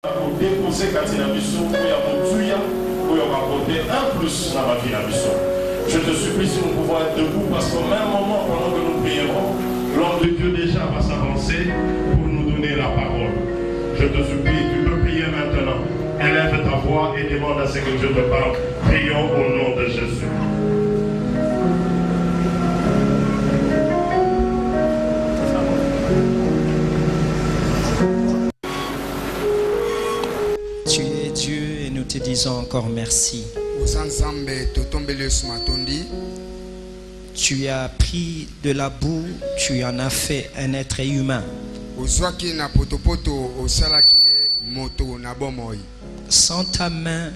pour déposer Katina Bisso, pour apporter un plus dans ma vie à Bisso. Je te supplie si nous pouvons être debout parce qu'au même moment, pendant que nous prierons, l'homme de Dieu déjà va s'avancer pour nous donner la parole. Je te supplie, tu peux prier maintenant. Élève ta voix et demande à ce que Dieu te parle. Prions au nom de Jésus. Tu es Dieu et nous te disons encore merci. Tu as pris de la boue, tu en as fait un être humain. Sans ta main,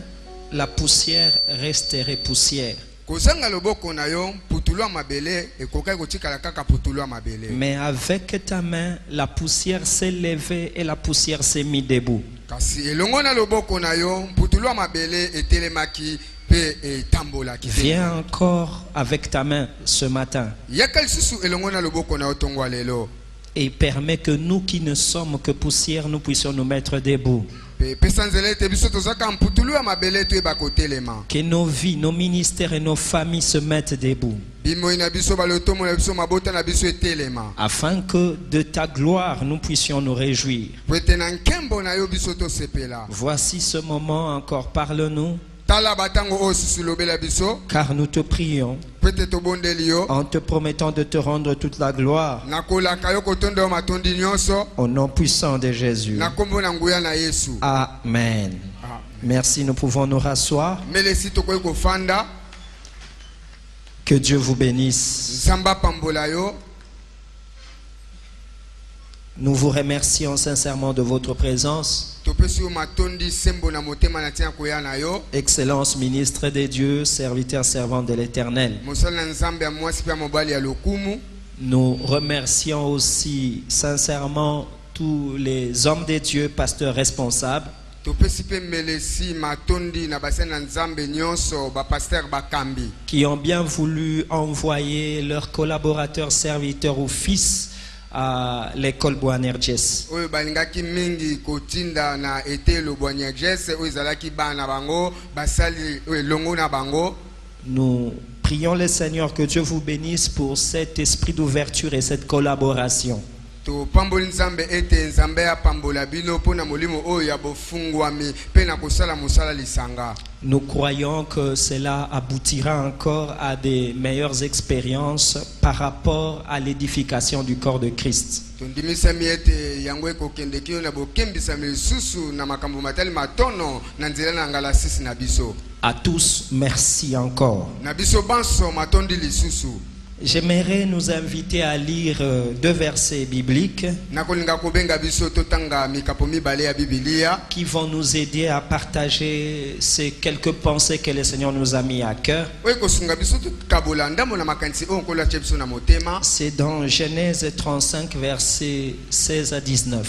la poussière resterait poussière. Mais avec ta main, la poussière s'est levée et la poussière s'est mise debout. Viens encore avec ta main ce matin et permets que nous qui ne sommes que poussière, nous puissions nous mettre debout. Que nos vies, nos ministères et nos familles se mettent debout. Afin que de ta gloire nous puissions nous réjouir. Voici ce moment encore, parle-nous. Car nous te prions en te promettant de te rendre toute la gloire au nom puissant de Jésus. Amen. Merci, nous pouvons nous rasseoir. Que Dieu vous bénisse. Nous vous remercions sincèrement de votre présence. Excellence ministre des dieux, serviteur servant de l'Éternel. Nous remercions aussi sincèrement tous les hommes des dieux, pasteurs responsables, qui ont bien voulu envoyer leurs collaborateurs, serviteurs ou fils à l'école Boanerges. Nous prions le Seigneur que Dieu vous bénisse pour cet esprit d'ouverture et cette collaboration. Nous croyons que cela aboutira encore à des meilleures expériences par rapport à l'édification du corps de Christ. À tous, merci encore. J'aimerais nous inviter à lire deux versets bibliques qui vont nous aider à partager ces quelques pensées que le Seigneur nous a mis à cœur. C'est dans Genèse 35, versets 16 à 19.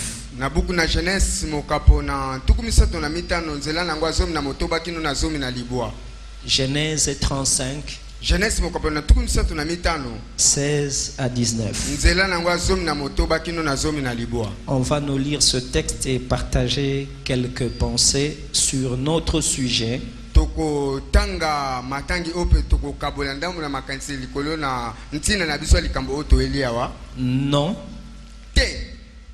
Genèse 35. Genèse 16 à 19. On va nous lire ce texte et partager quelques pensées sur notre sujet. Non,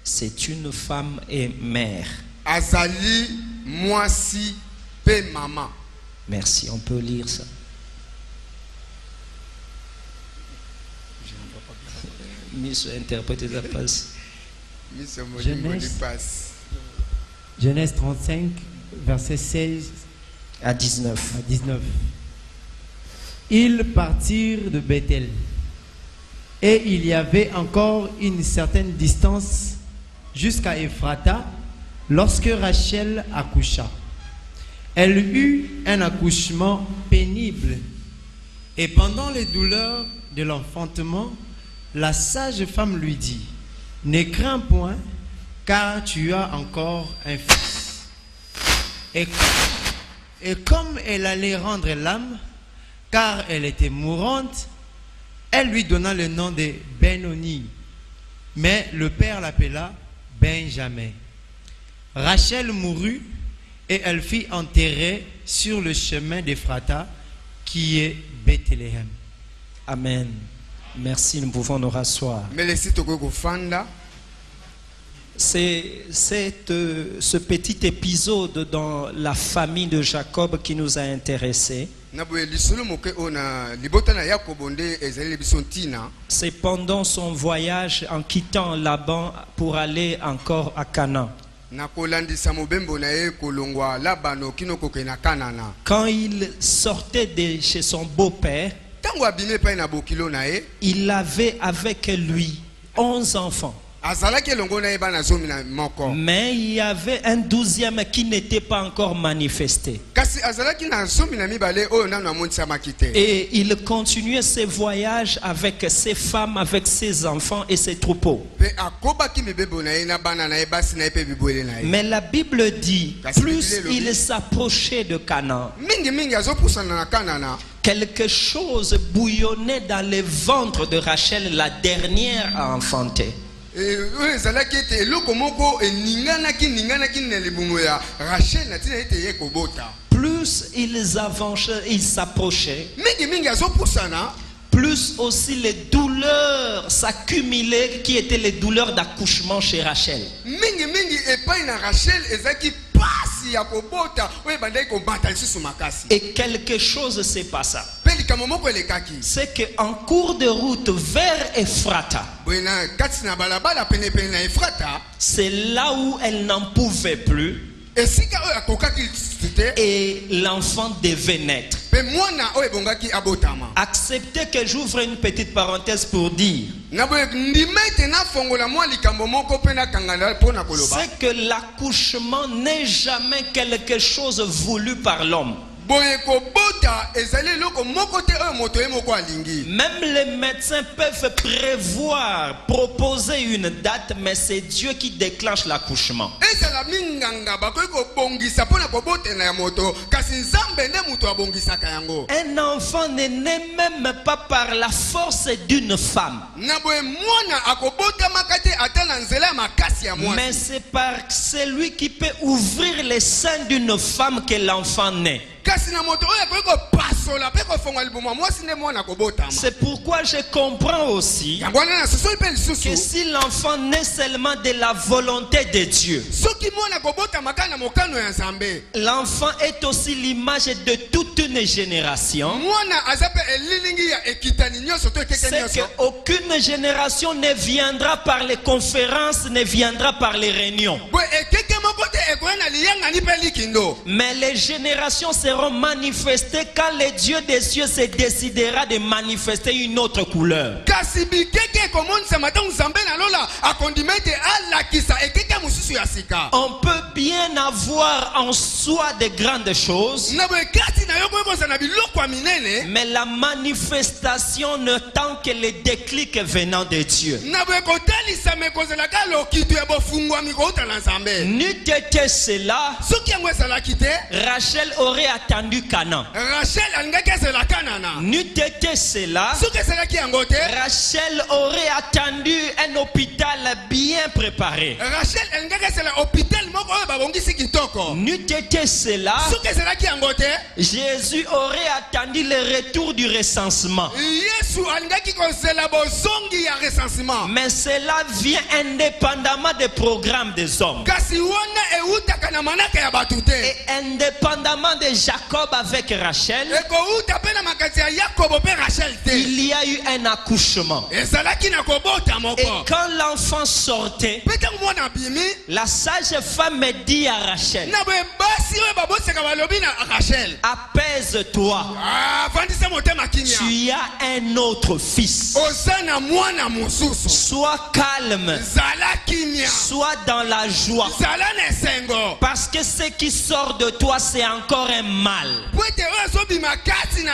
c'est une femme et mère. Merci, on peut lire ça. Genèse 35, versets 16 à 19. Ils partirent de Bethel, et il y avait encore une certaine distance jusqu'à Ephrata lorsque Rachel accoucha. Elle eut un accouchement pénible, et pendant les douleurs de l'enfantement, la sage femme lui dit: ne crains point, car tu as encore un fils. Et comme elle allait rendre l'âme, car elle était mourante, elle lui donna le nom de Benoni. Mais le père l'appela Benjamin. Rachel mourut et elle fut enterrée sur le chemin d'Ephrata qui est Bethléem. Amen. Merci, nous pouvons nous rasseoir. C'est ce petit épisode dans la famille de Jacob qui nous a intéressés. C'est pendant son voyage en quittant Laban pour aller encore à Canaan. Quand il sortait de chez son beau-père, il avait avec lui 11 enfants. Mais il y avait un 12e qui n'était pas encore manifesté. Et il continuait ses voyages avec ses femmes, avec ses enfants et ses troupeaux. Mais la Bible dit, plus il s'approchait de Canaan, quelque chose bouillonnait dans le ventre de Rachel, la dernière à enfanter. Plus ils avançaient, ils s'approchaient, plus aussi les douleurs s'accumulaient qui étaient les douleurs d'accouchement chez Rachel. Et quelque chose s'est passé. C'est qu'en cours de route vers Ephrata, c'est là où elle n'en pouvait plus. Et l'enfant devait naître. Acceptez que j'ouvre une petite parenthèse pour dire, c'est que l'accouchement n'est jamais quelque chose voulu par l'homme. Même les médecins peuvent prévoir, proposer une date, mais c'est Dieu qui déclenche l'accouchement. Un enfant n'est né même pas par la force d'une femme, mais c'est par celui qui peut ouvrir les seins d'une femme que l'enfant naît. C'est pourquoi je comprends aussi que si l'enfant naît seulement de la volonté de Dieu, l'enfant est aussi l'image de toute une génération. C'est qu'aucune génération ne viendra par les conférences, ne viendra par les réunions. Mais les générations seront manifestées quand le Dieu des cieux se décidera de manifester une autre couleur. On peut bien avoir en soi de grandes choses, mais la manifestation ne tend que le déclic venant de Dieu. N'eût été cela, Rachel aurait attendu Canaan. N'eût été cela, Rachel aurait attendu un hôpital bien préparé. N'eût été cela, Jésus aurait attendu le retour du recensement. Mais cela vient indépendamment des programmes des hommes. Et indépendamment de Jacob avec Rachel, il y a eu un accouchement. Et quand l'enfant sortait, la sage femme dit à Rachel, apaise-toi, tu as un autre fils. Sois calme, sois dans la joie, parce que ce qui sort de toi c'est encore un mal.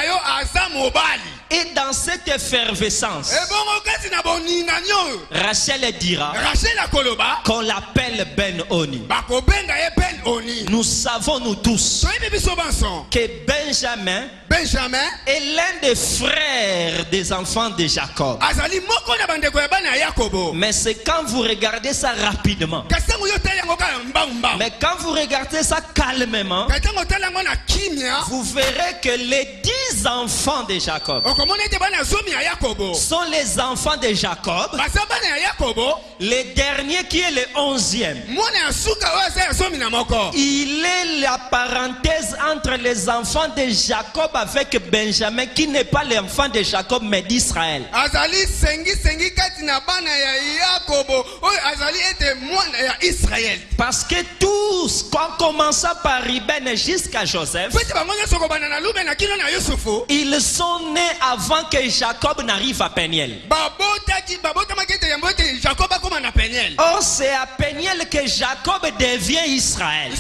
yo aza mobali. Et dans cette effervescence, Rachel dira qu'on l'appelle Ben-Oni. Nous savons nous tous que Benjamin est l'un des frères des enfants de Jacob. Mais c'est quand vous regardez ça rapidement, mais quand vous regardez ça calmement, vous verrez que les 10 enfants de Jacob sont les enfants de Jacob. Le dernier qui est le 11e, il est la parenthèse entre les enfants de Jacob avec Benjamin, qui n'est pas l'enfant de Jacob mais d'Israël. Parce que tous, en commençant par Ruben jusqu'à Joseph, ils sont nés avant que Jacob n'arrive à Peniel. Or, c'est à Peniel que Jacob devient Israël.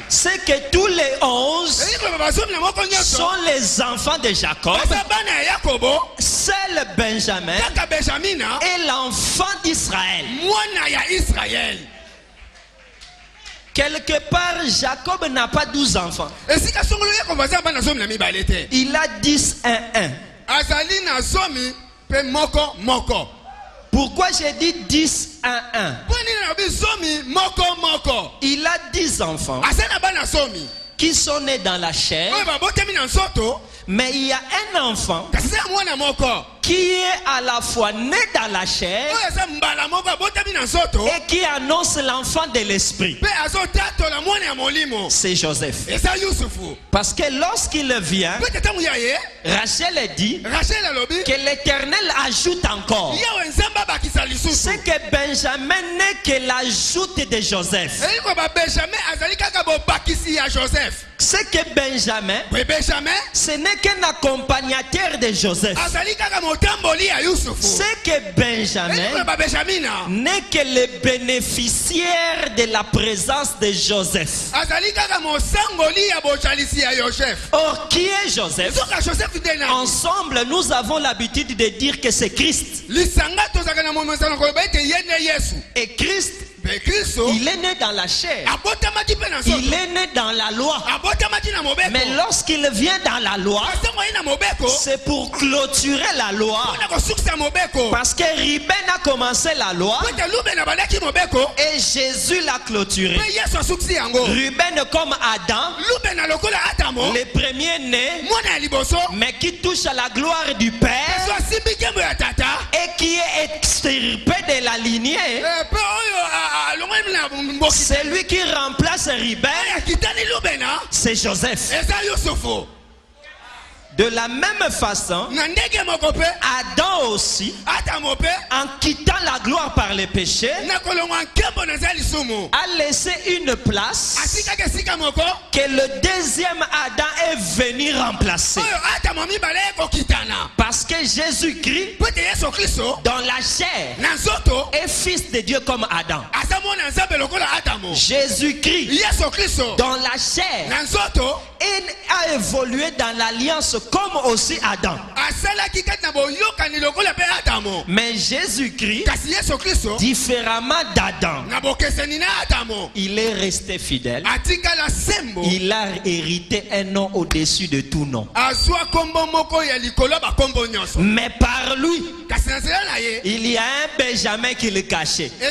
C'est que tous les 11 sont les enfants de Jacob. Seul Benjamin est l'enfant d'Israël. Quelque part, Jacob n'a pas 12 enfants. Il a 10, 1. Pourquoi j'ai dit 10, 1? Il a 10 enfants qui sont nés dans la chair. Mais il y a un enfant qui est à la fois né dans la chair et qui annonce l'enfant de l'esprit. C'est Joseph. Parce que lorsqu'il vient, Rachel dit que l'Éternel ajoute encore. C'est que Benjamin n'est que l'ajout de Joseph. C'est que Benjamin, ce n'est qu'un accompagnateur de Joseph. C'est que Benjamin n'est que le bénéficiaire de la présence de Joseph. Or, qui est Joseph? Ensemble, nous avons l'habitude de dire que c'est Christ. Et Christ, il est né dans la chair. Il est né dans la loi. Mais lorsqu'il vient dans la loi, c'est pour clôturer la loi. Parce que Ruben a commencé la loi et Jésus l'a clôturé. Ruben comme Adam, le premier né, mais qui touche à la gloire du Père et qui est extirpé de la lignée. C'est lui qui remplace Ruben. C'est Joseph. De la même façon, Adam aussi, en quittant la gloire par le péché, a laissé une place que le deuxième Adam est venu remplacer. Parce que Jésus-Christ, dans la chair, est fils de Dieu comme Adam. Jésus-Christ, dans la chair, a évolué dans l'alliance comme aussi Adam. Mais Jésus-Christ, différemment d'Adam, il est resté fidèle. Il a hérité un nom au-dessus de tout nom. Mais par lui, il y a un Benjamin qui le cachait. Et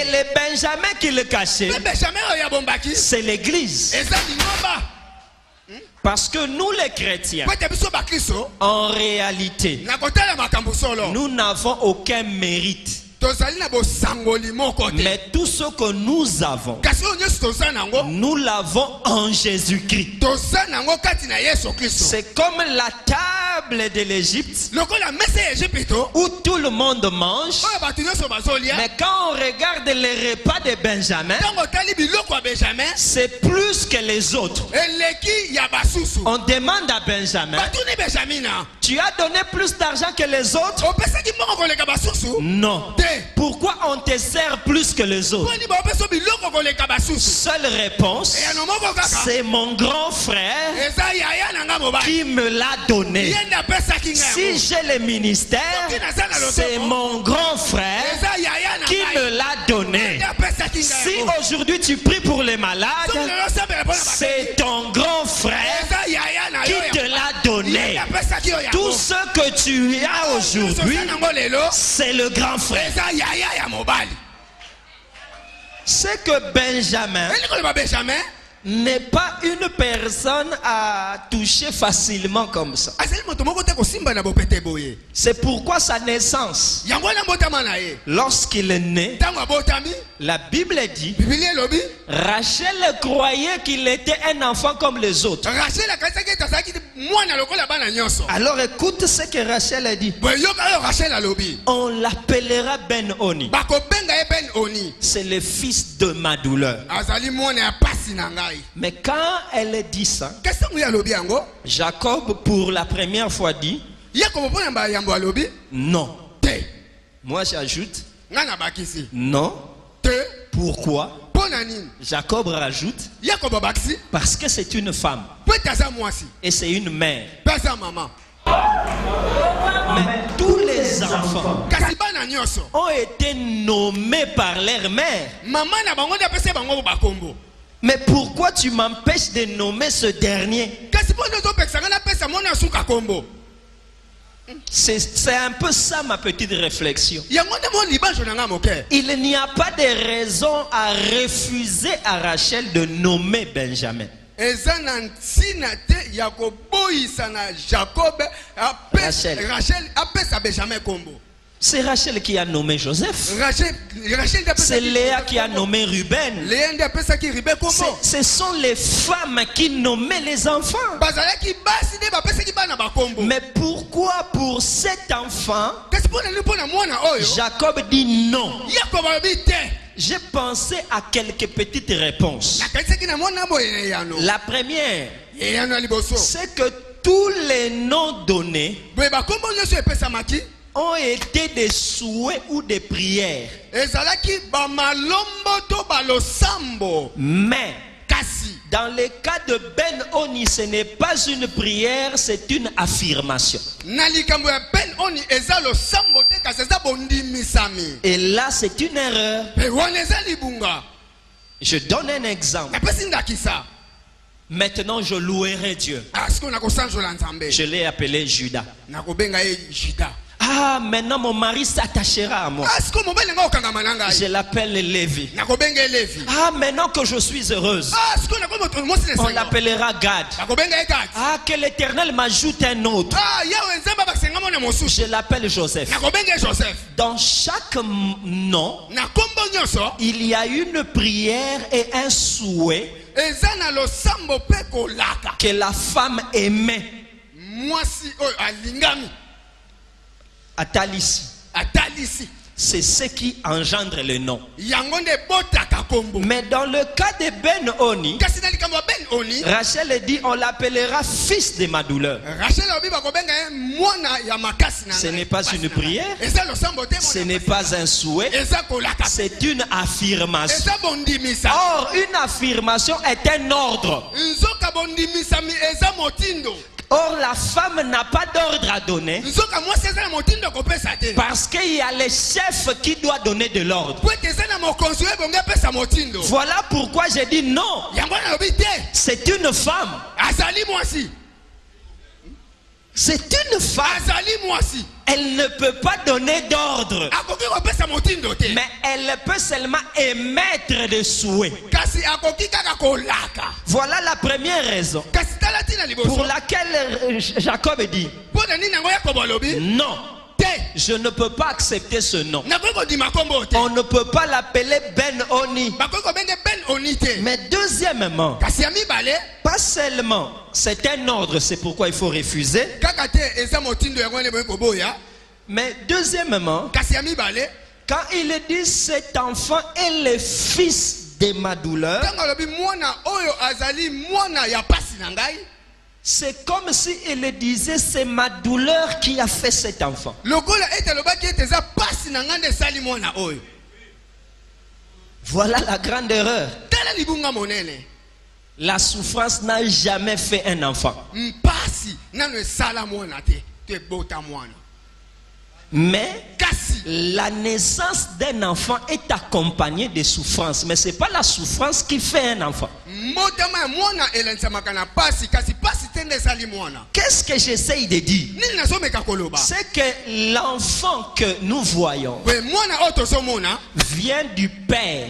le Benjamin qui le cachait, c'est l'église. Parce que nous les chrétiens, en réalité, nous n'avons aucun mérite. Mais tout ce que nous avons, nous l'avons en Jésus-Christ. C'est comme la table de l'Égypte où tout le monde mange. Mais quand on regarde les repas de Benjamin, c'est plus que les autres. On demande à Benjamin, tu as donné plus d'argent que les autres? Non. Pourquoi on te sert plus que les autres? Seule réponse, c'est mon grand frère qui me l'a donné. Si j'ai le ministère, c'est mon grand frère qui me l'a donné. Si aujourd'hui tu pries pour les malades, c'est ton grand frère qui te l'a donné. Tout ce que tu as aujourd'hui, c'est le grand frère. C'est que Benjamin n'est pas une personne à toucher facilement comme ça. C'est pourquoi sa naissance, lorsqu'il est né, la Bible dit, Rachel croyait qu'il était un enfant comme les autres. Alors écoute ce que Rachel a dit. On l'appellera Ben-Oni. C'est le fils de ma douleur. Mais quand elle dit ça, Jacob pour la première fois dit non. Moi j'ajoute non. Pourquoi? Jacob rajoute parce que c'est une femme et c'est une mère. Mais tous les enfants ont été nommés par leur mère. Mais pourquoi tu m'empêches de nommer ce dernier? C'est un peu ça ma petite réflexion. Il n'y a pas de raison à refuser à Rachel de nommer Benjamin. C'est Rachel qui a nommé Joseph. C'est Léa qui a nommé Ruben. Ce sont les femmes qui nommaient les enfants. Mais pourquoi pour cet enfant, Jacob dit non? J'ai pensé à quelques petites réponses. La première, c'est que tous les noms donnés ont été des souhaits ou des prières. Mais dans le cas de Ben-Oni, ce n'est pas une prière, c'est une affirmation. Et là, c'est une erreur. Je donne un exemple. Maintenant, je louerai Dieu. Je l'ai appelé Judas. Ah, maintenant mon mari s'attachera à moi. Je l'appelle Lévi. Ah, maintenant que je suis heureuse, on l'appellera Gad. Ah, que l'Éternel m'ajoute un autre. Je l'appelle Joseph. Dans chaque nom, il y a une prière et un souhait que la femme aimait. Atalisi. C'est ce qui engendre le nom. Mais dans le cas de Ben-Oni, Rachel dit on l'appellera fils de ma douleur. Ce n'est pas une prière, ce n'est pas un souhait, c'est une affirmation. Or, une affirmation est un ordre. Or, la femme n'a pas d'ordre à donner parce qu'il y a le chef qui doit donner de l'ordre. Voilà pourquoi j'ai dit non. C'est une femme. C'est une femme. Elle ne peut pas donner d'ordre, mais elle peut seulement émettre des souhaits. Voilà la première raison pour laquelle Jacob dit non. Je ne peux pas accepter ce nom. On ne peut pas l'appeler Ben-Oni. Mais deuxièmement, pas seulement c'est un ordre, c'est pourquoi il faut refuser. Mais deuxièmement, quand il dit cet enfant est le fils de ma douleur, c'est comme si il disait c'est ma douleur qui a fait cet enfant. Voilà la grande erreur. La souffrance n'a jamais fait un enfant. Mais la naissance d'un enfant est accompagnée de souffrance. Mais ce n'est pas la souffrance qui fait un enfant. Qu'est-ce que j'essaye de dire? C'est que l'enfant que nous voyons vient du père.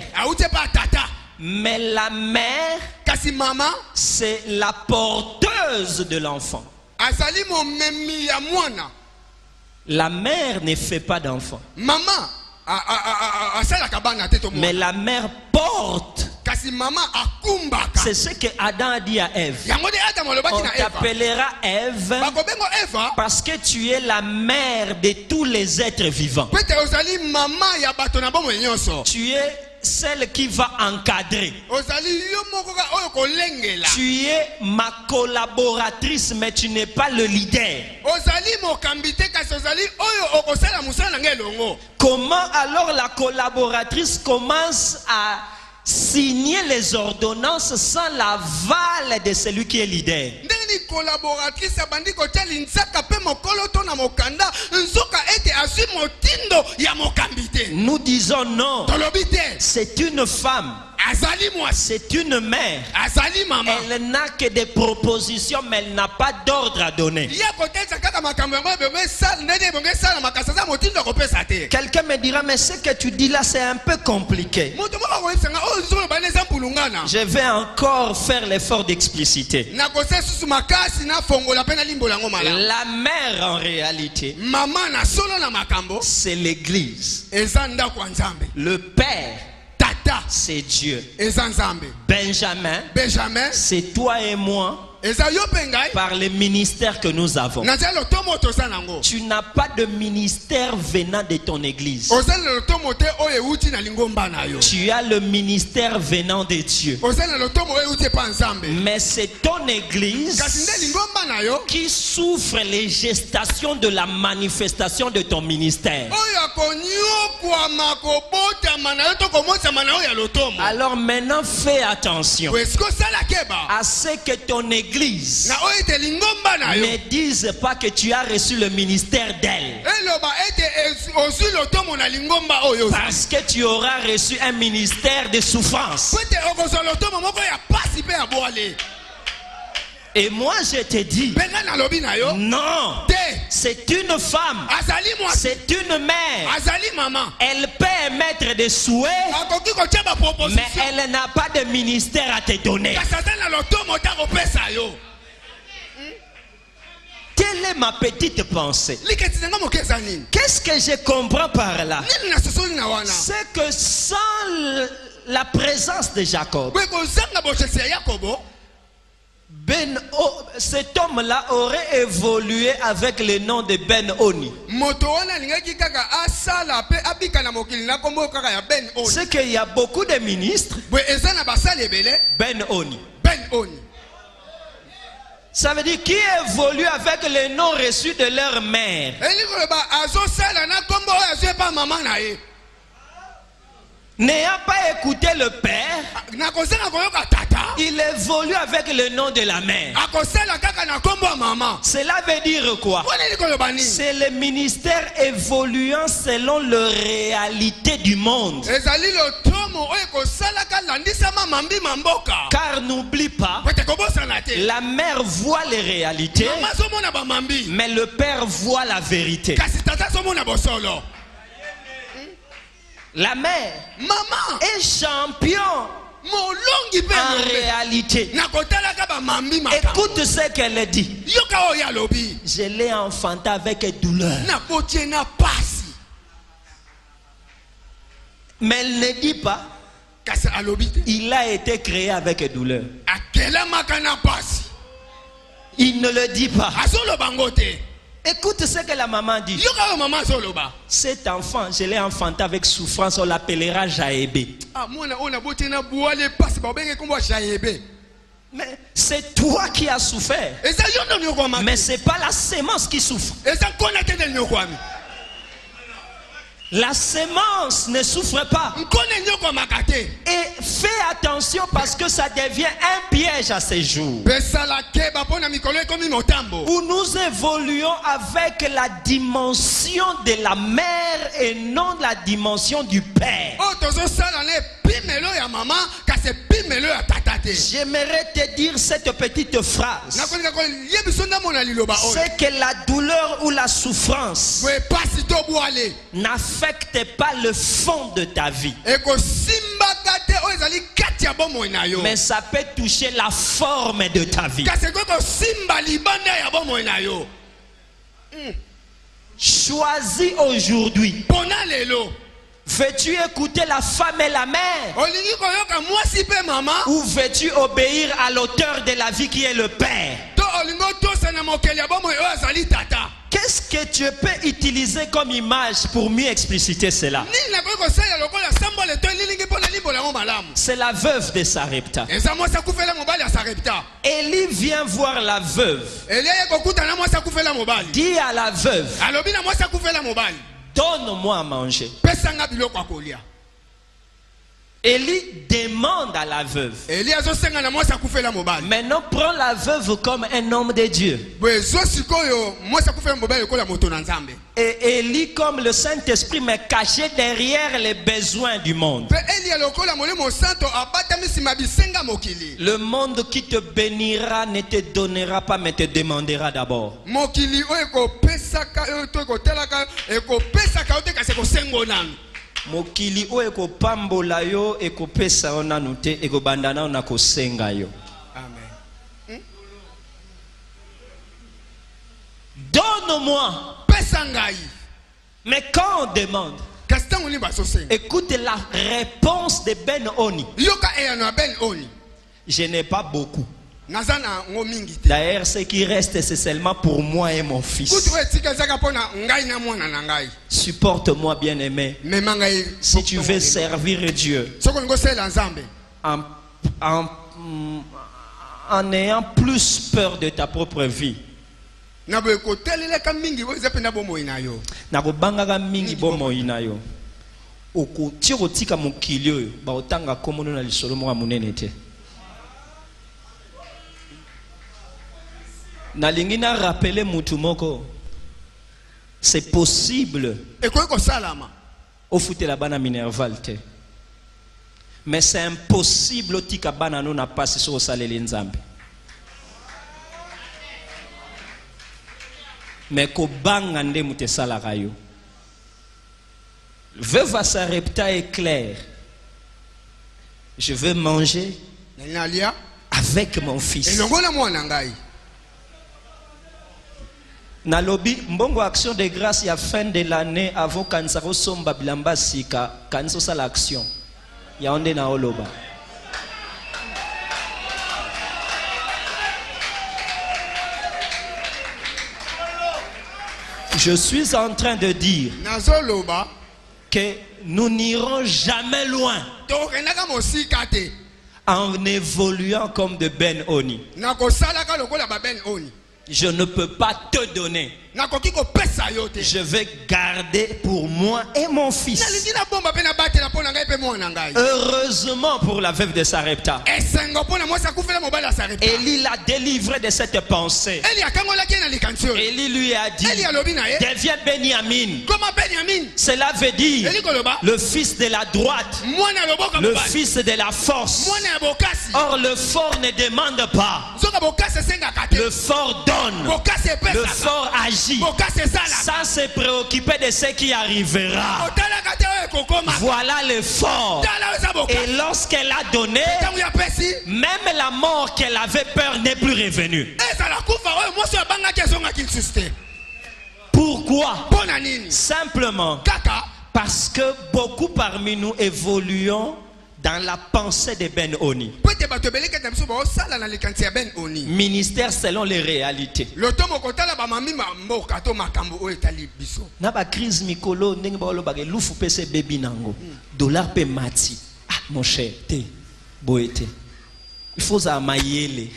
Mais la mère, c'est la porteuse de l'enfant. La mère ne fait pas d'enfant. Mais la mère porte. C'est ce que Adam a dit à Ève. On t'appellera Ève parce que tu es la mère de tous les êtres vivants. Tu es celle qui va encadrer. Tu es ma collaboratrice, mais tu n'es pas le leader. Comment alors la collaboratrice commence à signer les ordonnances sans l'aval de celui qui est leader? Nous disons non. C'est une femme. C'est une mère. Elle n'a que des propositions, mais elle n'a pas d'ordre à donner. Quelqu'un me dira, mais ce que tu dis là, c'est un peu compliqué. Je vais encore faire l'effort d'expliciter. La mère, en réalité, c'est l'église. Le père, c'est Dieu. Benjamin, c'est toi et moi. Par le ministère que nous avons. Tu n'as pas de ministère venant de ton église. Tu as le ministère venant de Dieu. Mais c'est ton église qui souffre les gestations de la manifestation de ton ministère. Alors maintenant fais attention à ce que ton église ne dise pas que tu as reçu le ministère d'elle, parce que tu auras reçu un ministère de souffrance. Et moi je te dis, non, c'est une femme, c'est une mère. Elle peut émettre des souhaits, mais elle n'a pas de ministère à te donner. Quelle est ma petite pensée? Qu'est-ce que je comprends par là? C'est que sans la présence de Jacob, cet homme-là aurait évolué avec le nom de Ben-Oni. C'est qu'il y a beaucoup de ministres. Ben-Oni. Ça veut dire qui évolue avec le nom reçu de leur mère. N'ayant pas écouté le père, il évolue avec le nom de la mère. Cela veut dire quoi? C'est le ministère évoluant selon la réalité du monde. Car n'oublie pas, la mère voit les réalités, mais le père voit la vérité. La mère est champion en réalité. Écoute ce qu'elle dit. Je l'ai enfanté avec douleur. Mais elle ne dit pas il a été créé avec douleur. Il ne le dit pas. Écoute ce que la maman dit. Cet enfant, je l'ai enfanté avec souffrance, on l'appellera Jaébé. Mais c'est toi qui as souffert. Mais ce n'est pas la sémence qui souffre. La semence ne souffre pas. Et fais attention parce que ça devient un piège à ces jours. Où nous évoluons avec la dimension de la mère et non la dimension du père. J'aimerais te dire cette petite phrase. C'est que la douleur ou la souffrance n'affecte pas le fond de ta vie. Mais ça peut toucher la forme de ta vie. Choisis aujourd'hui. Veux-tu écouter la femme et la mère? Ou veux-tu obéir à l'auteur de la vie qui est le Père? Qu'est-ce que tu peux utiliser comme image pour mieux expliciter cela? C'est la veuve de Sarepta. Élie vient voir la veuve. Dit à la veuve, donne-moi à manger. Élie demande à la veuve. Maintenant, prends la veuve comme un homme de Dieu. Et Élie, comme le Saint-Esprit, m'est caché derrière les besoins du monde. Le monde qui te bénira ne te donnera pas, mais te demandera d'abord. Mokili o eko pambola yo eko pesa ona nute eko bandana ona kosenga yo. Amen. Donne-moi. Pesangai. Mais quand on demande, écoute la réponse de Ben Oni. Je n'ai pas beaucoup. D'ailleurs, ce qui reste, c'est seulement pour moi et mon fils. Supporte-moi, bien-aimé. Si tu veux servir Dieu, en ayant plus peur de ta propre vie, Nalingina rappeler mutumoko. C'est possible. Au foute la bana minervalte. Mais c'est impossible au tika bana non a passé sur salé nzambe. Mais ko banga nde mute salaka yo. Veuve Sarepta est clair. Je veux manger avec mon fils. Nalobi mbongo action de grâce ya fin de l'année avant kansaro somba bilamba sika kanso sa l'action ya onde na oloba. Je suis en train de dire que nous n'irons jamais loin en évoluant comme de Ben Oni. Je ne peux pas te donner. Je vais garder pour moi et mon fils. Heureusement pour la veuve de Sarepta, Élie l'a délivré de cette pensée. Élie lui a dit, deviens Benjamin. Cela veut dire le fils de la droite, le fils de la force. Or le fort ne demande pas, le fort donne, le fort agit sans se préoccuper de ce qui arrivera. Voilà le fort. Et lorsqu'elle a donné, même la mort qu'elle avait peur n'est plus revenue. Pourquoi? Simplement parce que beaucoup parmi nous évoluons dans la pensée de Ben Oni. Ministère selon les réalités. Naba crise mikolo ndenge ba lo bagé lufu pese baby nango. Dollar pe mati. Ah mon cher, te boete. Il faut ça mayele.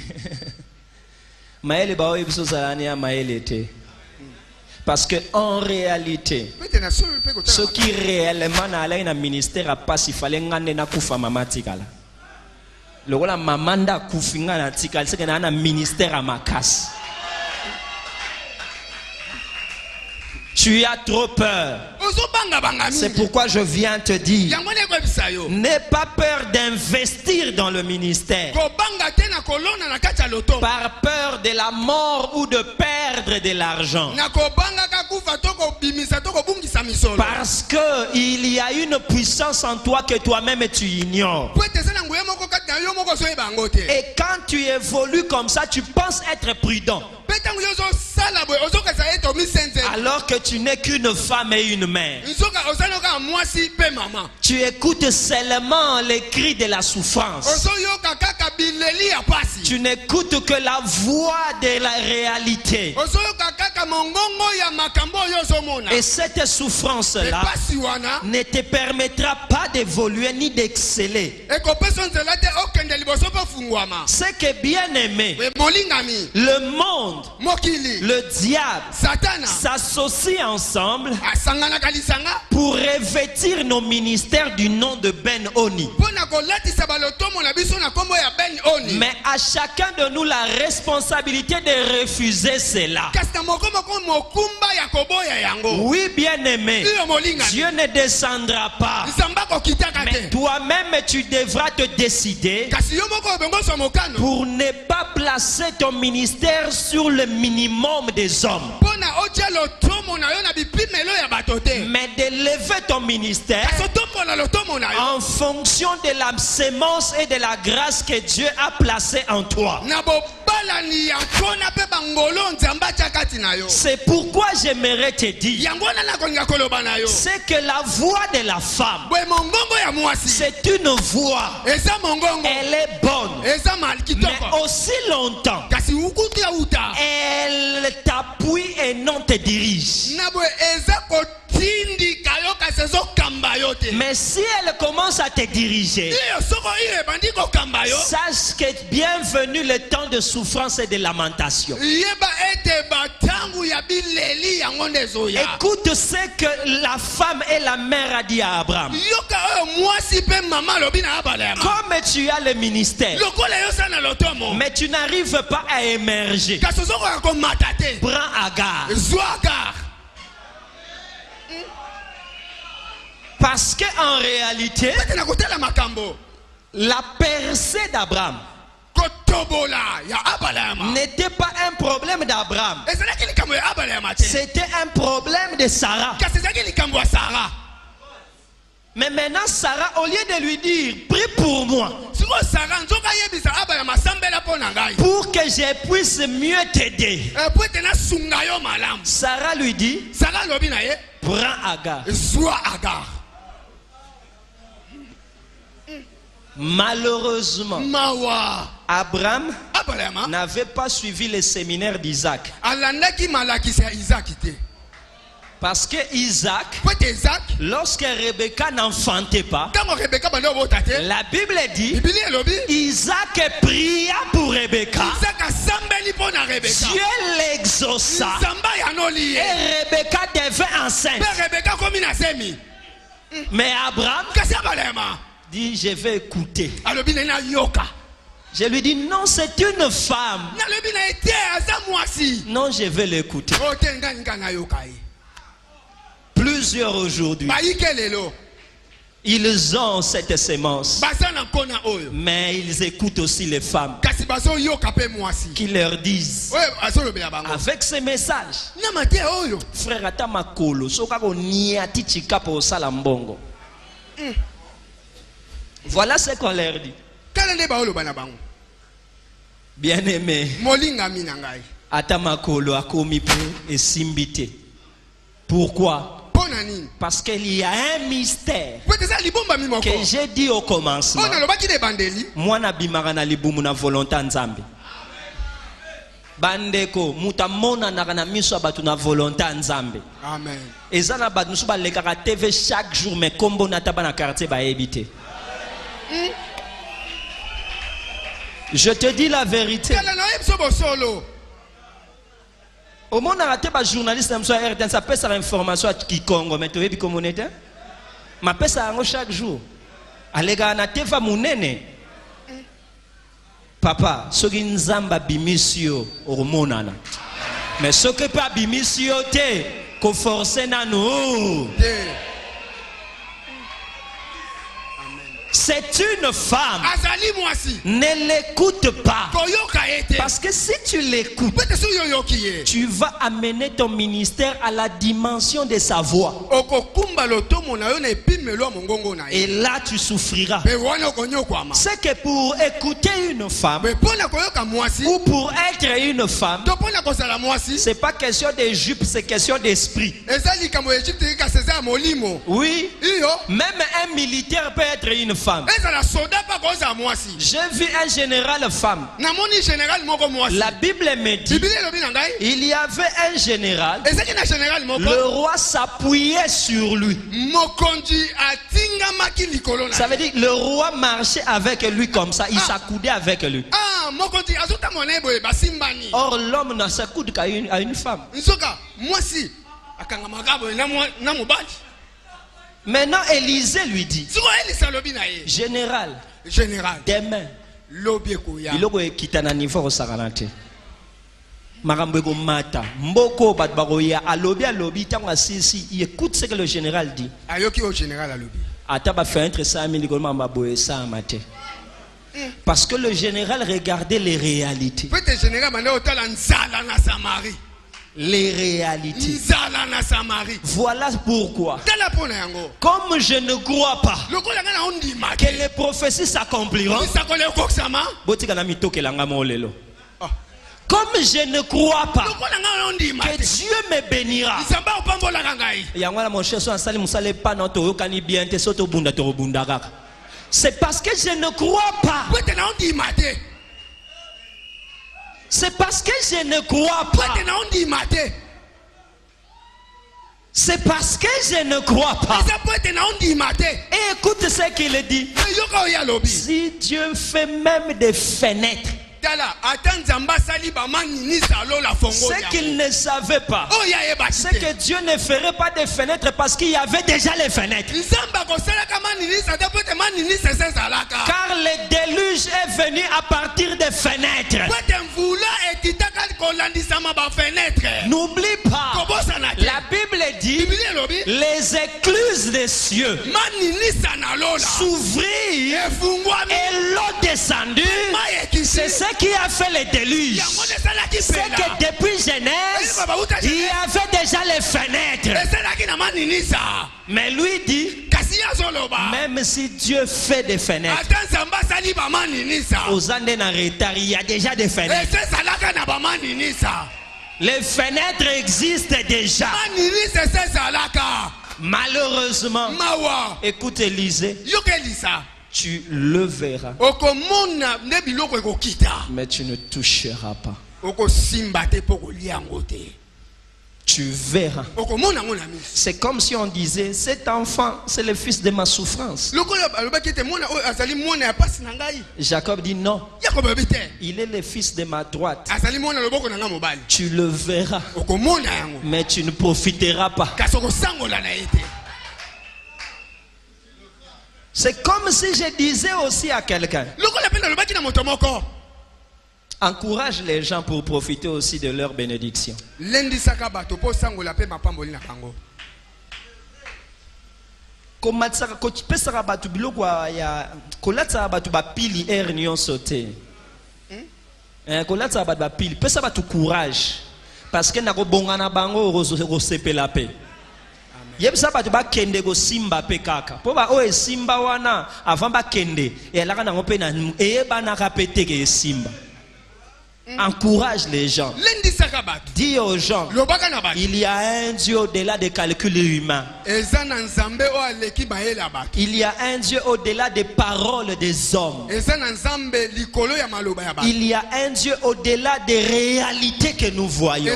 Mayele ba o biso zalani ya mayele te. Parce que en réalité, Ce qui réellement n'a un ministère pas si fallait na kufa mama tikala. Le rôle mamanda kufinga na tikala c'est que na un ministère à ma casse. Tu as trop peur. C'est pourquoi je viens te dire. N'aie pas peur d'investir dans le ministère. Par peur de la mort ou de perdre de l'argent. Parce que il y a une puissance en toi que toi-même tu ignores. Et quand tu évolues comme ça, tu penses être prudent. Alors que tu n'es qu'une femme et une mère. Tu écoutes seulement les cris de la souffrance. Tu n'écoutes que la voix de la réalité. Et cette souffrance-là ne te permettra pas d'évoluer ni d'exceller. C'est que bien aimé, le monde, le diable s'associent ensemble pour revêtir nos ministères du nom de Ben Oni. Mais à chacun de nous la responsabilité de refuser cela. Oui, bien aimé, Dieu ne descendra pas. Mais toi-même tu devras te décider pour ne pas placer ton ministère sur le minimum des hommes, mais d'élever ton ministère en fonction de la sémence et de la grâce que Dieu a placée en toi. C'est pourquoi j'aimerais te dire, c'est que la voix de la femme, c'est une voix, elle est bonne, mais aussi longtemps elle t'appuie et non te dirige. Mais si elle commence à te diriger, sache que bienvenue le temps de souffrance et de lamentation. Écoute ce que la femme et la mère a dit à Abraham. Comme tu as le ministère, mais tu n'arrives pas à émerger, prends Agar. Parce qu'en réalité, la percée d'Abraham n'était pas un problème d'Abraham. C'était un problème de Sarah. Mais maintenant Sarah, au lieu de lui dire prie pour moi, pour que je puisse mieux t'aider, Sarah lui dit prends Agar. Malheureusement, Abraham n'avait pas suivi le séminaire d'Isaac. Parce que Isaac, lorsque Rebecca n'enfantait pas, la Bible dit Isaac pria pour Rebecca. Dieu l'exauça et Rebecca devint enceinte. Mais Abraham dit je vais écouter. Je lui dis non, c'est une femme. Non, je vais l'écouter. Plusieurs aujourd'hui, ils ont cette sémence, mais ils écoutent aussi les femmes qui leur disent avec ces messages, frère Atamakolo, voilà ce qu'on leur dit. Bien aimé, Atamakolo a commis et simbité. Pourquoi? Parce qu'il y a un mystère que j'ai dit au commencement. Moi nabimara na libumu na volonté nzambe. Bandeko mutamona na miso batu na volonté nzambe. Amen. Ezana batu nusu ba lekaka TV chaque jour mais kombo na taba na quartier ba habiter. Je te dis la vérité. Au monde a raté par journaliste ça peut faire information qui Congo mais tu veux comme on était ma paix ça chaque jour allez gars na tefa munene papa ce qui nzamba bimisio au monana mais ce que pas bimisio te ko forcer na nous. C'est une femme. Ne l'écoute pas. Parce que si tu l'écoutes, tu vas amener ton ministère à la dimension de sa voix. Et là, tu souffriras. C'est que pour écouter une femme, ou pour être une femme, c'est pas question de jupe, c'est question d'esprit. Oui. Même un militaire peut être une femme. J'ai vu un général femme. La Bible me dit il y avait un général. Le roi s'appuyait sur lui. Ça veut dire le roi marchait avec lui comme ça. Il s'accoudait avec lui. Or l'homme ne s'accoude qu'à une femme. Maintenant, Élisée lui dit général, demain, il quitte un niveau au Saranate. Marambego mata, mboko batbaroya, alobi alobi, tant assisi, il écoute ce que le général dit. Ayoki au général alobi. Ataba fait entre 5 000 golements maboye ça amaté. Parce que le général regardait les réalités. Les réalités. Voilà pourquoi. Comme je ne crois pas que les prophéties s'accompliront, comme je ne crois pas que Dieu me bénira, c'est parce que je ne crois pas. C'est parce que je ne crois pas. C'est parce que je ne crois pas. Et écoute ce qu'il dit. Si Dieu fait même des fenêtres, ce qu'il ne savait pas, c'est que Dieu ne ferait pas de fenêtres parce qu'il y avait déjà les fenêtres. Car le déluge est venu à partir des fenêtres. N'oublie pas, la Bible dit les écluses des cieux s'ouvrirent et l'eau descendue. C'est ce qui a fait le déluge. C'est que depuis Genèse, il y avait déjà les fenêtres. Mais lui dit, même si Dieu fait des fenêtres, aux Andes en retard, il y a déjà des fenêtres. Les fenêtres existent déjà. Malheureusement, écoute Élisée, tu le verras, mais tu ne toucheras pas. Tu verras. C'est comme si on disait, cet enfant, c'est le fils de ma souffrance. Jacob dit non. Il est le fils de ma droite. Tu le verras, mais tu ne profiteras pas. C'est comme si je disais aussi à quelqu'un, encourage les gens pour profiter aussi de leur bénédiction. Courage parce que yebisa batu ba kende go simba pe kaka po ba o simba wana avant ba kende et la kana ngope na e bana kapete ke simba. Encourage les gens. Dis aux gens, il y a un Dieu au-delà des calculs humains. Il y a un Dieu au-delà des paroles des hommes. Il y a un Dieu au-delà des réalités que nous voyons.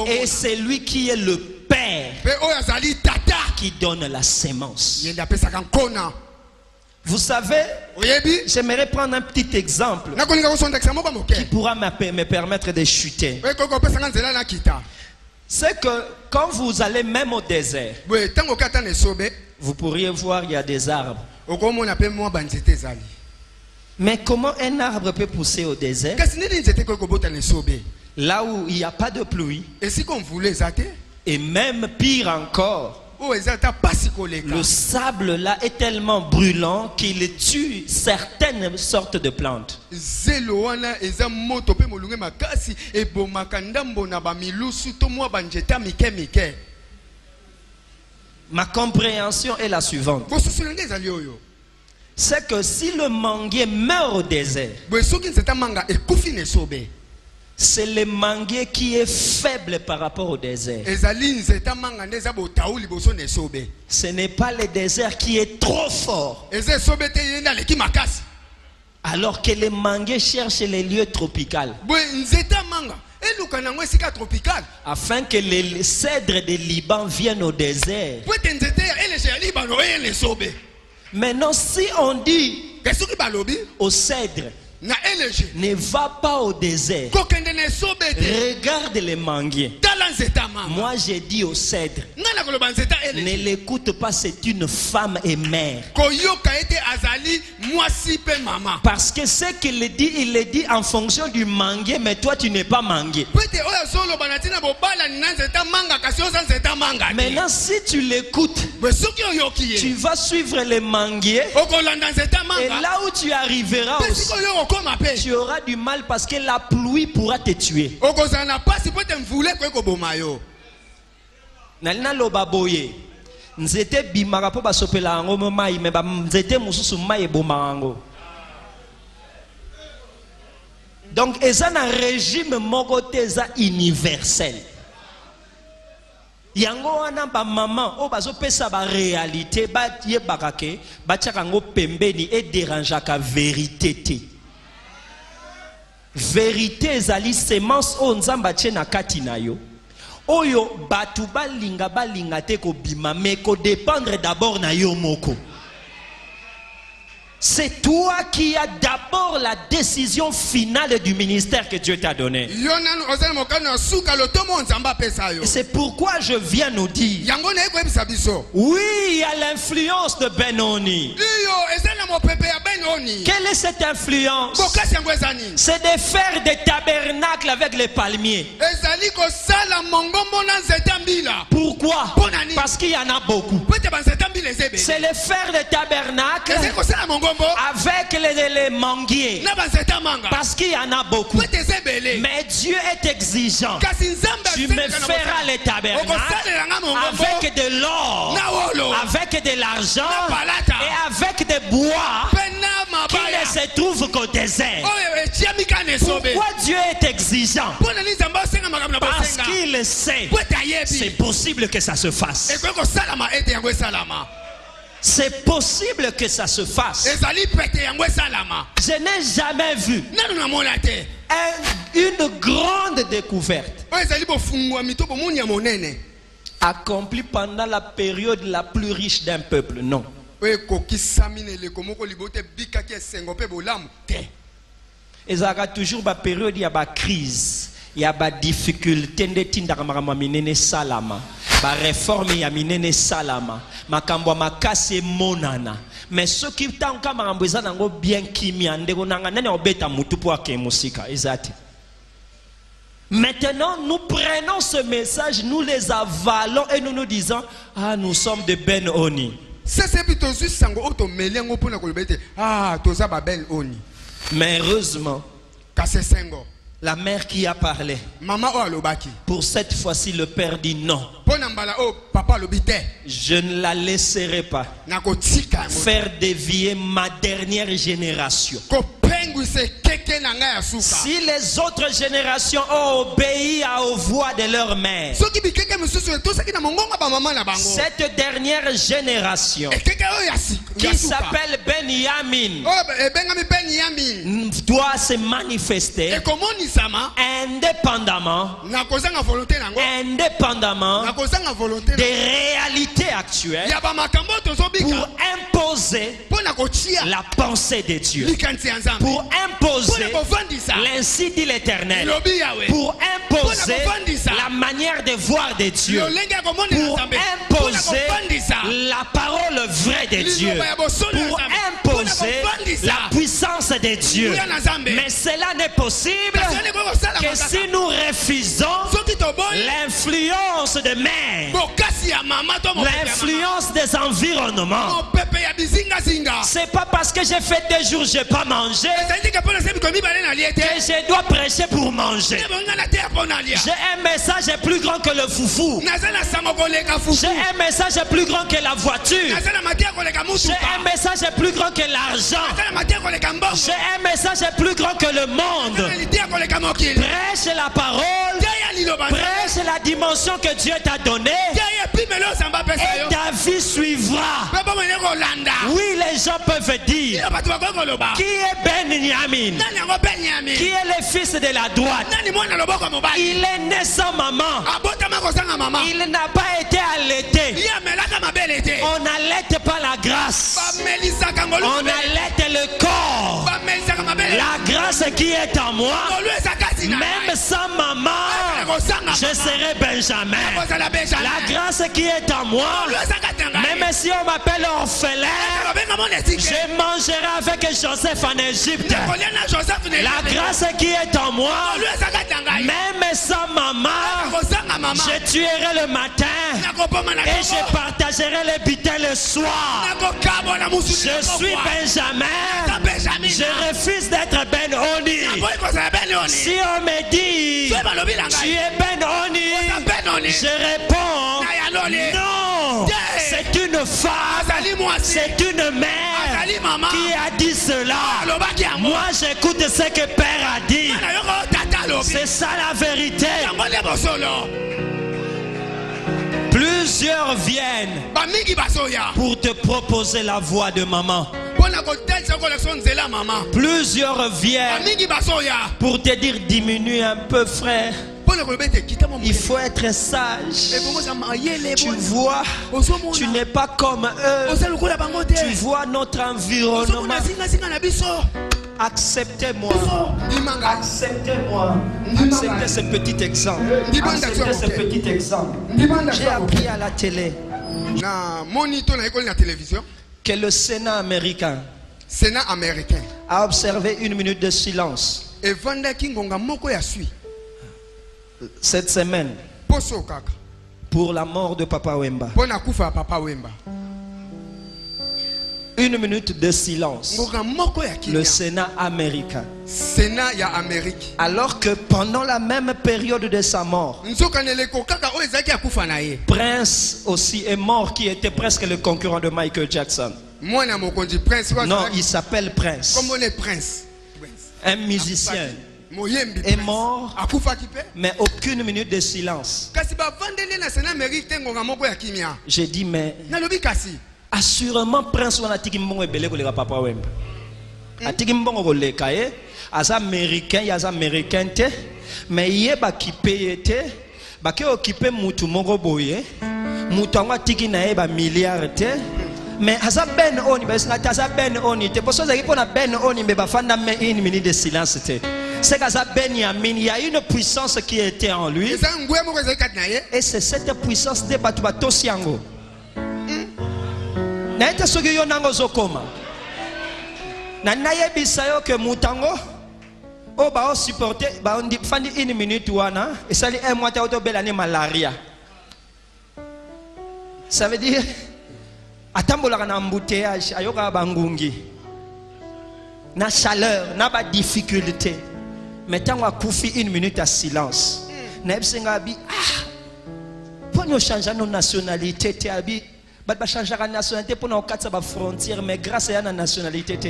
Et c'est lui qui est le Père qui donne la sémence. Vous savez, J'aimerais prendre un petit exemple qui pourra me permettre de chuter. C'est que quand vous allez même au désert, vous pourriez voir il y a des arbres. Mais comment un arbre peut pousser au désert? Là où il n'y a pas de pluie. Et même pire encore, le sable là est tellement brûlant qu'il tue certaines sortes de plantes. Ma compréhension est la suivante. C'est que si le manguier meurt au désert, c'est le manguier qui est faible par rapport au désert. Ce n'est pas le désert qui est trop fort. Alors que les manguiers cherchent les lieux tropicaux. Afin que les cèdres des Liban viennent au désert. Maintenant, si on dit au cèdre, ne va pas au désert, regarde les manguiers. Moi j'ai dit au cèdre, ne l'écoute pas, c'est une femme et mère. Parce que ce qu'il dit, il le dit en fonction du manguier, mais toi tu n'es pas manguier. Maintenant si tu l'écoutes, tu vas suivre les manguiers, et là où tu arriveras aussi, tu auras du mal parce que la pluie pourra te tuer. Nalina loba boye nzete bimaka po basopela yango mai me ba nzete mususu mai ebomango. Donc eza na régime moko te eza universel. Yango wana ba maman o bazopesa ba réalité ba yebaka ke ba tiaka ngo pembeni e dérangeaka vérité te. Vérité ezali semence o nzamba tie na kati na yo. Oyo batu balinga te ko bima mais ko dépendre d'abord na yo moko. C'est toi qui as d'abord la décision finale du ministère que Dieu t'a donné. C'est pourquoi je viens nous dire, oui, il y a l'influence de Benoni. Quelle est cette influence? C'est de faire des tabernacles avec les palmiers. Pourquoi? Parce qu'il y en a beaucoup. C'est le faire des tabernacles avec les manguiers. Parce qu'il y en a beaucoup. Mais Dieu est exigeant. Tu me feras les tabernacles avec de l'or, avec de l'argent et avec des bois qui ne se trouvent qu'au désert. Pourquoi Dieu est exigeant? Parce qu'il sait c'est possible que ça se fasse. C'est possible que ça se fasse. Je n'ai jamais vu une grande découverte accomplie pendant la période la plus riche d'un peuple. Non. Il y a toujours une période, il y a une crise, il y a une difficulté, il y a une salama. Ba réforme ya minene salama makambo makase monana mais ceux qui tanka makamboza nango bien kimia ndeko nanga nene obeta mutu po ake musika ezati. Maintenant nous prenons ce message, nous les avalons et nous nous disons ah nous sommes de Benoni. Mais heureusement la mère qui a parlé, pour cette fois-ci le père dit non. Je ne la laisserai pas faire dévier ma dernière génération. Si les autres générations ont obéi aux voix de leur mère, cette dernière génération qui s'appelle Benyamin doit se manifester indépendamment des réalités actuelles pour imposer imposer la pensée de Dieu, pour imposer l'ainsi dit l'Éternel, pour imposer la manière de voir de Dieu, pour imposer la parole vraie de Dieu, pour imposer la puissance de Dieu. Mais cela n'est possible que si nous refusons l'influence de mère, l'influence des environnements. C'est pas parce que j'ai fait 2 jours je n'ai pas mangé que je dois prêcher pour manger. J'ai un message plus grand que le foufou. J'ai un message plus grand que la voiture. J'ai un message plus grand que l'argent. J'ai un message plus grand que le monde. Prêche la parole. Prêche la dimension que Dieu t'a donnée. Et ta vie suivra. Oui, les gens peuvent dire, qui est Benjamin? Qui est le fils de la droite? Il est né sans maman. Il n'a pas été allaité. On n'allaite pas la grâce. On allaite le corps. La grâce qui est en moi, même sans maman, je serai Benjamin. La grâce qui est en moi, même si on m'appelle orphelin, je mangerai avec Joseph en Égypte. La grâce qui est en moi, même sans maman, je tuerai le matin et je partagerai les butins le soir. Je suis Benjamin. Je refuse d'être Ben Oni. Si on me dit tu es Ben Oni, je réponds non. C'est une femme, c'est une mère qui a dit cela. Moi j'écoute ce que Père a dit. C'est ça la vérité. Plusieurs viennent pour te proposer la voix de maman. Plusieurs viennent pour te dire diminue un peu frère. Il faut être sage. Tu vois, tu n'es pas comme eux. Tu vois notre environnement. Acceptez-moi. Acceptez-moi. Acceptez ce petit exemple. Acceptez ce petit exemple. J'ai appris à la télé que le Sénat américain a observé 1 minute de silence cette semaine pour la mort de Papa Wemba. 1 minute de silence. Le Sénat américain. Alors que pendant la même période de sa mort, Prince aussi est mort, qui était presque le concurrent de Michael Jackson. Non, il s'appelle Prince. Un musicien est mort, mais aucune minute de silence. J'ai dit mais assurément Prince wana tiki mbongo ebele koleka Papa Wemba. Atiki mbongo koleka ye, as américain, ya américain te, mais ye ba kipe te, ba ke okipe mutu moko boye, mutu anga tiki na ye ba milliard te, mais as Ben Oni, ba singa as Ben Oni te, poso za kipona Ben Oni be ba fanda me 1 minute de silence te. C'est qu'à Benjamin, il y a une puissance qui était en lui, et c'est cette puissance de Batubato Siango. Naite soki yo nango zokoma na nayebisa yo ke mutango o ba o supporter ba on fandi 1 minute wana esali 1 mois ta otobela ni malaria. Ça veut dire atambola na embouteillage ayoka bangungi na chaleur na ba difficulté, mais tango akufi 1 minute à silence na ebsenga bi pour nous changer nos nationalités te abi ba changer la nationalité pour nous quatre ba frontière, mais grâce à la nationalité te.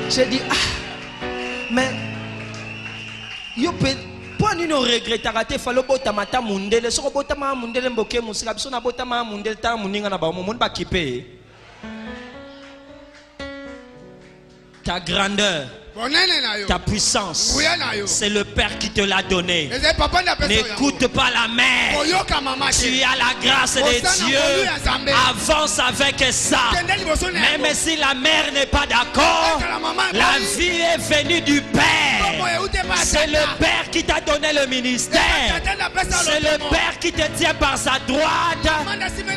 J'ai dit mais yo peut pour nous regretter rater falo botamata mundele soko botama mundele mboke musika biso na botama mundele ta muninga na ba monde ba kipe ta grandeur Ta puissance, c'est le Père qui te l'a donné. N'écoute pas la mère. Tu as la grâce de Dieu. Avance avec ça. Même si la mère n'est pas d'accord, la vie est venue du Père. C'est le Père qui t'a donné le ministère. C'est le Père qui te tient par sa droite.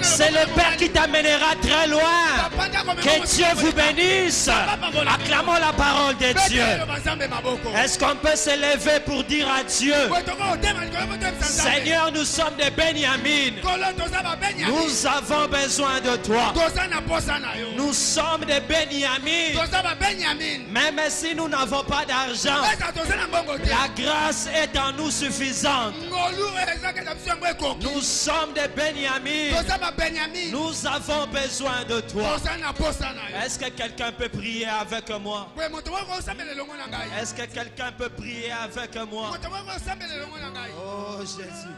C'est le Père qui t'amènera très loin. Que Dieu vous bénisse. Acclamons la parole de Dieu. Est-ce qu'on peut s'élever pour dire à Dieu, Seigneur, nous sommes des Benjamin. Nous avons besoin de toi. Nous sommes des Benjamin. Même si nous n'avons pas d'argent, la grâce est en nous suffisante. Nous sommes des Benjamin. Nous avons besoin de toi. Est-ce que quelqu'un peut prier avec moi? Est-ce que quelqu'un peut prier avec moi? Oh Jésus.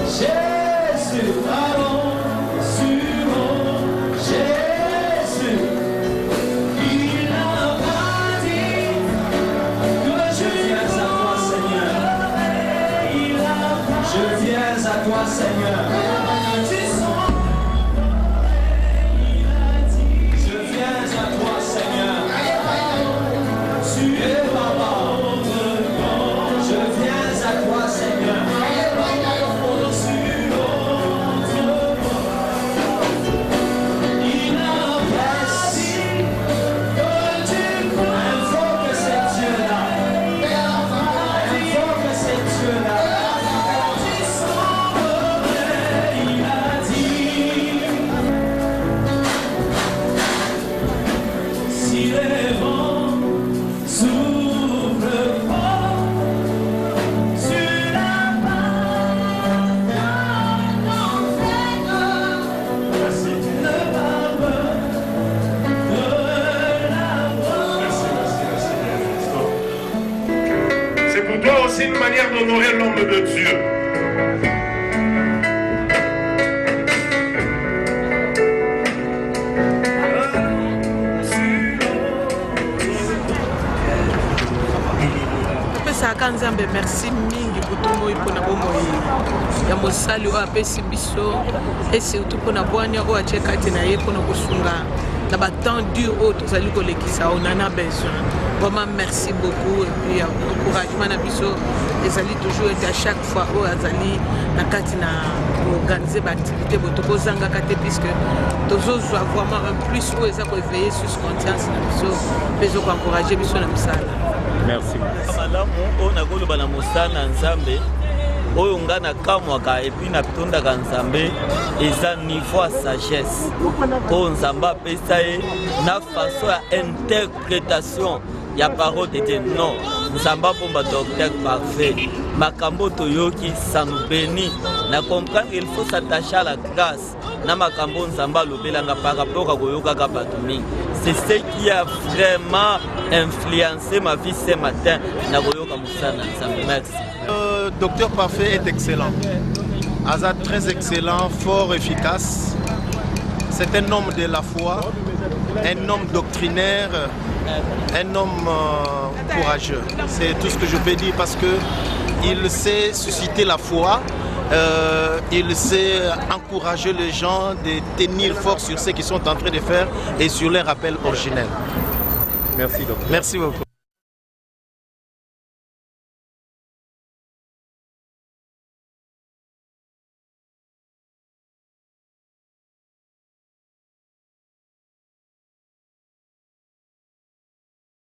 Jésus, allons sur Jésus. Il n'a pas dit que je viens à toi, Seigneur. Je viens à toi, Seigneur. C'est une manière d'honorer l'homme de Dieu. Merci mingi kutumoi pona bomoi ya mosali o apesi biso et surtout pona bwanya o achekati na ye pona kusunga na ba temps dur o tozali kolekisa on en a besoin. Vraiment merci beaucoup et puis encouragement na biso ezali toujours et à chaque fois o azali na kati na organiser ba activité botoko zanga kate puisque tozo zo vraiment un plus o eza ko éveiller sur conscience na biso bezo ko encourager biso na misala. Merci. Malamu on a koloba na mosana nzambe oyo ngana kamwaka et puis na pitonda ka nzambe eza niveau à sagesse o nzamba pesa ye na façon ya interprétation ya parole de Dieu. Non nzamba bomba docteur parfait makambo toyoki ça nous bénit na comprendre il faut s'attacher à la grâce na makambo nzamba lobelanga par rapport à koyoka ka bato mingi. C'est ce qui a vraiment influencé ma vie ce matin. Merci. Docteur Parfait est excellent. Azad très excellent, fort efficace. C'est un homme de la foi, un homme doctrinaire, un homme courageux. C'est tout ce que je peux dire parce qu'il sait susciter la foi. Il sait encourager les gens de tenir fort sur ce qu'ils sont en train de faire et sur leur appel originel. Merci, docteur. Merci beaucoup.